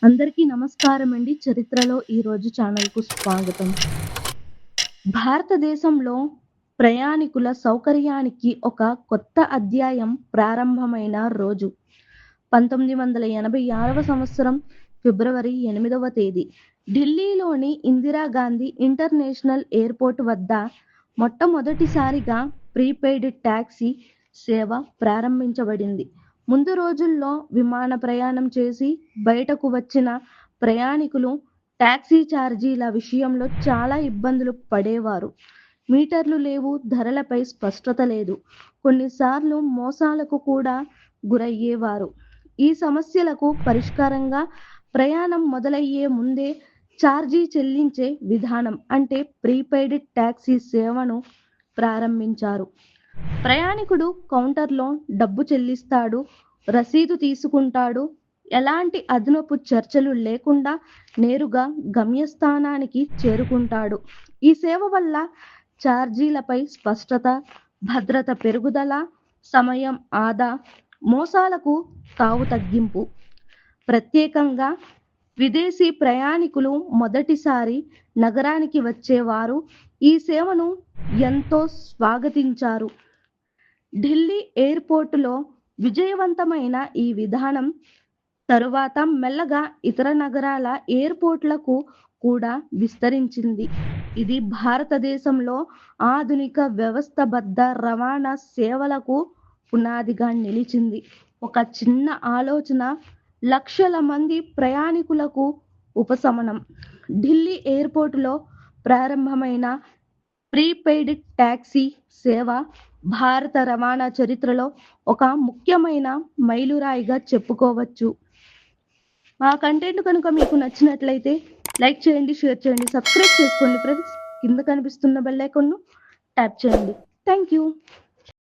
అందరికీ నమస్కారం అండి. చరిత్రలో ఈరోజు ఛానల్‌కు స్వాగతం. భారతదేశంలో ప్రయాణికుల సౌకర్యానికి ఒక కొత్త అధ్యాయం ప్రారంభమైన రోజు. 1986వ సంవత్సరం ఫిబ్రవరి 8వ తేదీ. ఢిల్లీలోని ఇందిరాగాంధీ ఇంటర్నేషనల్ ఎయిర్‌పోర్ట్ వద్ద మొట్టమొదటిసారిగా ప్రీపెయిడ్ టాక్సీ సేవ ప్రారంభించబడింది. ముందు రోజుల్లో విమాన ప్రయాణం చేసి బయటకు వచ్చిన ప్రయాణికులు టాక్సీ ఛార్జీల విషయంలో చాలా ఇబ్బందులు పడేవారు. మీటర్లు లేవు, ధరలపై స్పష్టత లేదు. కొన్నిసార్లు మోసాలకు కూడా గురయ్యేవారు. ఈ సమస్యలకు పరిష్కారంగా ప్రయాణం మొదలయ్యే ముందే ఛార్జీ చెల్లించే విధానం అంటే ప్రీపెయిడ్ టాక్సీ సేవను ప్రారంభించారు. ప్రయాణికుడు కౌంటర్లో డబ్బు చెల్లిస్తాడు, రసీదు తీసుకుంటాడు. ఎలాంటి అదనపు చర్చలు లేకుండా నేరుగా గమ్యస్థానానికి చేరుకుంటాడు. ఈ సేవ వల్ల ఛార్జీలపై స్పష్టత, భద్రత పెరుగుదల, సమయం ఆదా, మోసాలకు తావు తగ్గింపు. ప్రత్యేకంగా విదేశీ ప్రయాణికులు మొదటిసారి నగరానికి వచ్చేవారు ఈ సేవను ఎంతో స్వాగతించారు. ఢిల్లీ ఎయిర్‌పోర్టులో విజయవంతమైన ఈ విధానం తరువాత మెల్లగా ఇతర నగరాల ఎయిర్‌పోర్ట్‌లకు కూడా విస్తరించింది. ఇది భారతదేశంలో ఆధునిక వ్యవస్థబద్ధ రవాణా సేవలకు పునాదిగా నిలిచింది. ఒక చిన్న ఆలోచన లక్షల మంది ప్రయాణికులకు ఉపశమనం. ఢిల్లీ ఎయిర్‌పోర్టులో ప్రారంభమైన ప్రీపెయిడ్ టాక్సీ సేవ భారత రవాణా చరిత్రలో ఒక ముఖ్యమైన మైలురాయిగా చెప్పుకోవచ్చు. మా కంటెంట్ కనుక మీకు నచ్చినట్లయితే లైక్ చేయండి, షేర్ చేయండి, సబ్స్క్రైబ్ చేసుకోండి ఫ్రెండ్స్. కింద కనిపిస్తున్న బెల్ ఐకాన్‌ను ట్యాప్ చేయండి. Thank you.